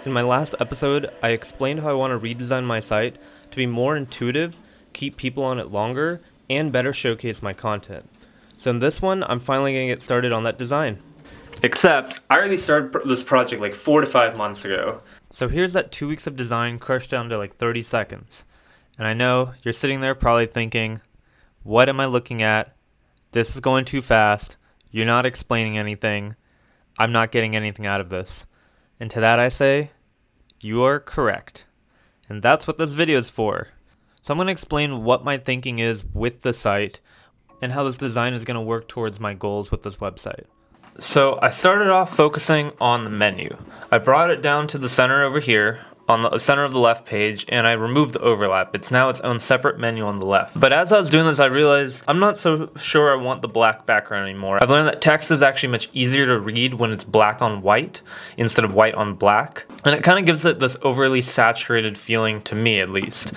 In my last episode, I explained how I want to redesign my site to be more intuitive, keep people on it longer, and better showcase my content. So in this one, I'm finally going to get started on that design. Except, I already started this project like 4 to 5 months ago. So here's that 2 weeks of design crushed down to like 30 seconds. And I know you're sitting there probably thinking, what am I looking at? This is going too fast. You're not explaining anything. I'm not getting anything out of this. And to that I say, you are correct. And that's what this video is for. So I'm going to explain what my thinking is with the site and how this design is going to work towards my goals with this website. So I started off focusing on the menu. I brought it down to the center over here, on the center of the left page, and I removed the overlap. It's now its own separate menu on the left. But as I was doing this, I realized I'm not so sure I want the black background anymore. I've learned that text is actually much easier to read when it's black on white instead of white on black. And it kind of gives it this overly saturated feeling, to me at least.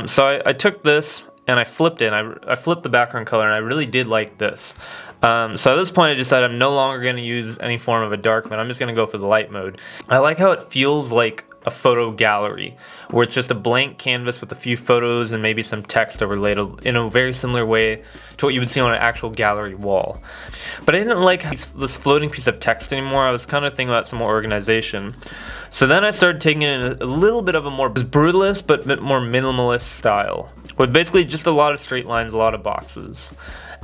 So I took this and I flipped it. I flipped the background color, and I really did like this. So at this point I decided I'm no longer going to use any form of a dark mode. I'm just going to go for the light mode. I like how it feels like a photo gallery, where it's just a blank canvas with a few photos and maybe some text overlaid in a very similar way to what you would see on an actual gallery wall. But I didn't like this floating piece of text anymore. I was kind of thinking about some more organization. So then I started taking it in a little bit of a more brutalist but more minimalist style, with basically just a lot of straight lines, a lot of boxes.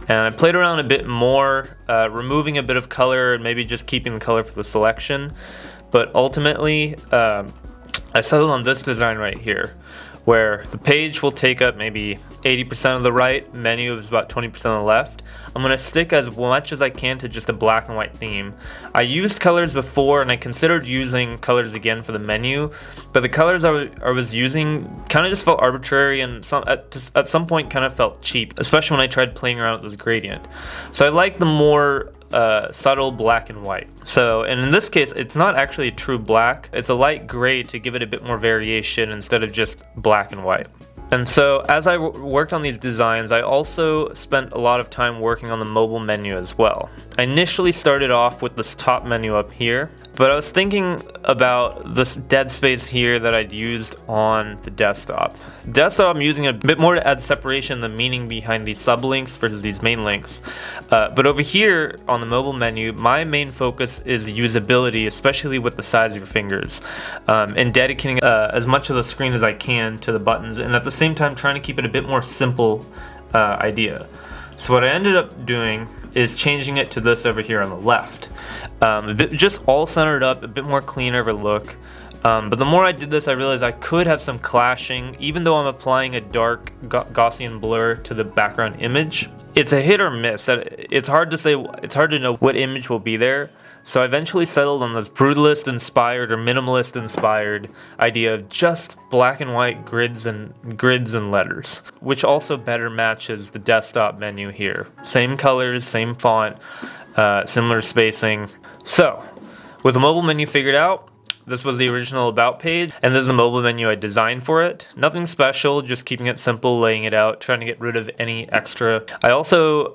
And I played around a bit more, removing a bit of color and maybe just keeping the color for the selection. But ultimately, I settled on this design right here, where the page will take up maybe 80% of the right, menu is about 20% of the left. I'm going to stick as much as I can to just a black and white theme. I used colors before, and I considered using colors again for the menu, but the colors I was using kind of just felt arbitrary, and at some point kind of felt cheap, especially when I tried playing around with this gradient. So I like the more subtle black and white. And in this case, it's not actually a true black. It's a light gray to give it a bit more variation instead of just black and white. And so as I worked on these designs, I also spent a lot of time working on the mobile menu as well. I initially started off with this top menu up here, but I was thinking about this dead space here that I'd used on the desktop. I'm using a bit more to add separation, the meaning behind these sublinks versus these main links. But over here on the mobile menu, my main focus is usability, especially with the size of your fingers, and dedicating as much of the screen as I can to the buttons, and at the same time trying to keep it a bit more simple idea. So what I ended up doing is changing it to this over here on the left. Just all centered up, a bit more cleaner of a look. But the more I did this, I realized I could have some clashing, even though I'm applying a dark Gaussian blur to the background image. It's a hit or miss. It's hard to say. It's hard to know what image will be there. So I eventually settled on this brutalist inspired or minimalist inspired idea of just black and white grids and letters, which also better matches the desktop menu here. Same colors, same font, similar spacing. So with the mobile menu figured out, this was the original about page, and this is the mobile menu I designed for it. Nothing special, just keeping it simple, laying it out, trying to get rid of any extra. I also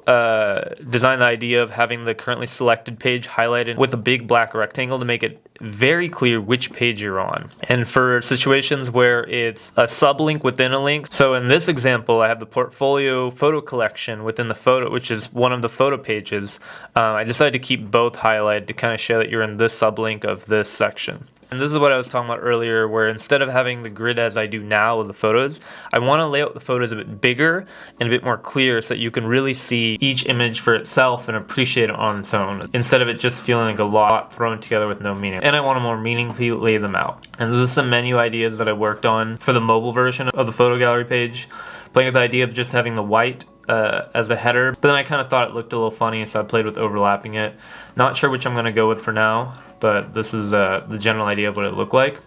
designed the idea of having the currently selected page highlighted with a big black rectangle to make it very clear which page you're on. And for situations where it's a sublink within a link, so in this example, I have the portfolio photo collection within the photo, which is one of the photo pages. I decided to keep both highlighted to kind of show that you're in this sublink of this section. And this is what I was talking about earlier, where instead of having the grid as I do now with the photos, I want to lay out the photos a bit bigger and a bit more clear so that you can really see each image for itself and appreciate it on its own, instead of it just feeling like a lot thrown together with no meaning. And I want to more meaningfully lay them out. And this is some menu ideas that I worked on for the mobile version of the photo gallery page, playing with the idea of just having the white as the header, but then I kind of thought it looked a little funny, so I played with overlapping it. Not sure which I'm going to go with for now, but this is the general idea of what it looked like.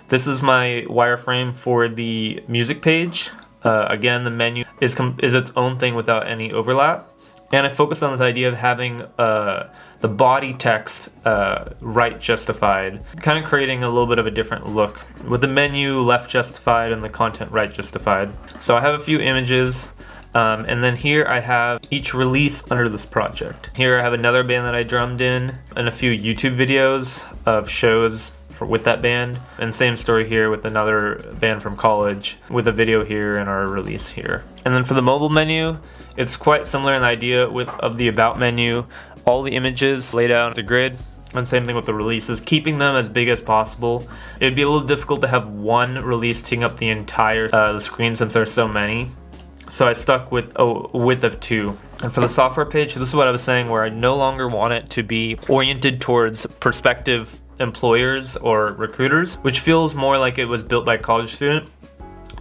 This is my wireframe for the music page. Again, the menu is its own thing without any overlap, and I focused on this idea of having the body text right justified, kind of creating a little bit of a different look, with the menu left justified and the content right justified. So I have a few images. And then here I have each release under this project. Here I have another band that I drummed in and a few YouTube videos of shows with that band. And same story here with another band from college with a video here and our release here. And then for the mobile menu, it's quite similar in the idea of the about menu. All the images laid out as a grid. And same thing with the releases, keeping them as big as possible. It'd be a little difficult to have one release taking up the entire the screen since there's so many. So I stuck with a width of 2. And for the software page, this is what I was saying, where I no longer want it to be oriented towards prospective employers or recruiters, which feels more like it was built by a college student,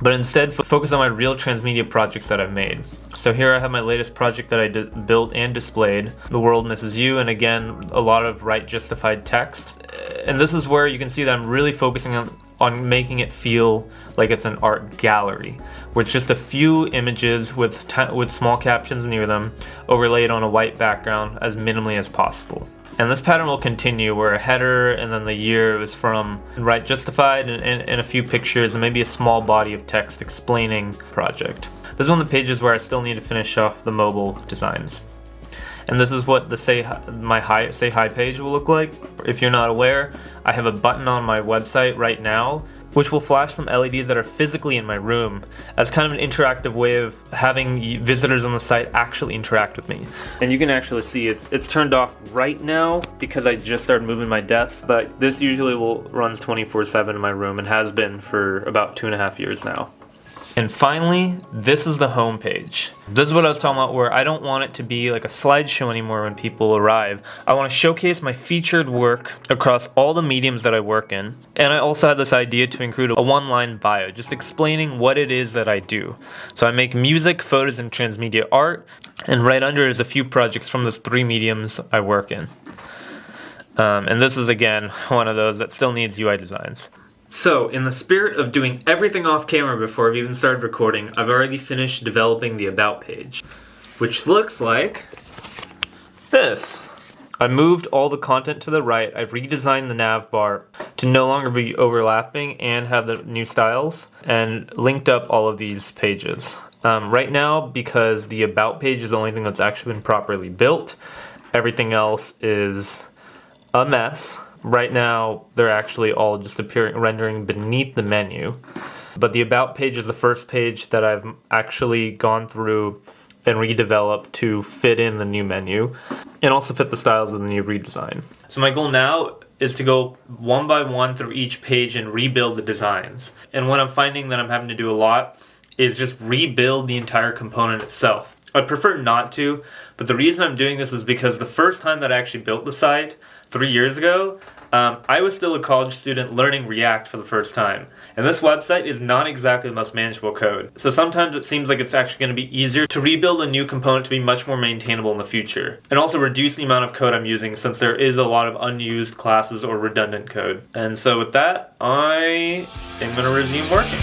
but instead focus on my real transmedia projects that I've made. So here I have my latest project that I built and displayed, The World Misses You, and again, a lot of right justified text. And this is where you can see that I'm really focusing on making it feel like it's an art gallery, with just a few images with small captions near them, overlaid on a white background as minimally as possible. And this pattern will continue, where a header and then the year is from right justified and a few pictures and maybe a small body of text explaining the project. This is one of the pages where I still need to finish off the mobile designs. And this is what the Say Hi page will look like. If you're not aware, I have a button on my website right now which will flash some LEDs that are physically in my room as kind of an interactive way of having visitors on the site actually interact with me. And you can actually see it's turned off right now because I just started moving my desk, but this usually runs 24/7 in my room and has been for about 2.5 years now. And finally, this is the home page. This is what I was talking about, where I don't want it to be like a slideshow anymore when people arrive. I want to showcase my featured work across all the mediums that I work in. And I also had this idea to include a one-line bio, just explaining what it is that I do. So I make music, photos, and transmedia art, and right under is a few projects from those 3 mediums I work in. And this is, again, one of those that still needs UI designs. So, in the spirit of doing everything off camera before I've even started recording, I've already finished developing the About page, which looks like this. I moved all the content to the right, I've redesigned the nav bar to no longer be overlapping and have the new styles, and linked up all of these pages. Right now, because the About page is the only thing that's actually been properly built, everything else is a mess. Right now, they're actually all just rendering beneath the menu. But the About page is the first page that I've actually gone through and redeveloped to fit in the new menu, and also fit the styles of the new redesign. So my goal now is to go one by one through each page and rebuild the designs. And what I'm finding that I'm having to do a lot is just rebuild the entire component itself. I'd prefer not to, but the reason I'm doing this is because the first time that I actually built the site, 3 years ago, I was still a college student learning React for the first time. And this website is not exactly the most manageable code. So sometimes it seems like it's actually going to be easier to rebuild a new component to be much more maintainable in the future. And also reduce the amount of code I'm using, since there is a lot of unused classes or redundant code. And so with that, I am going to resume working.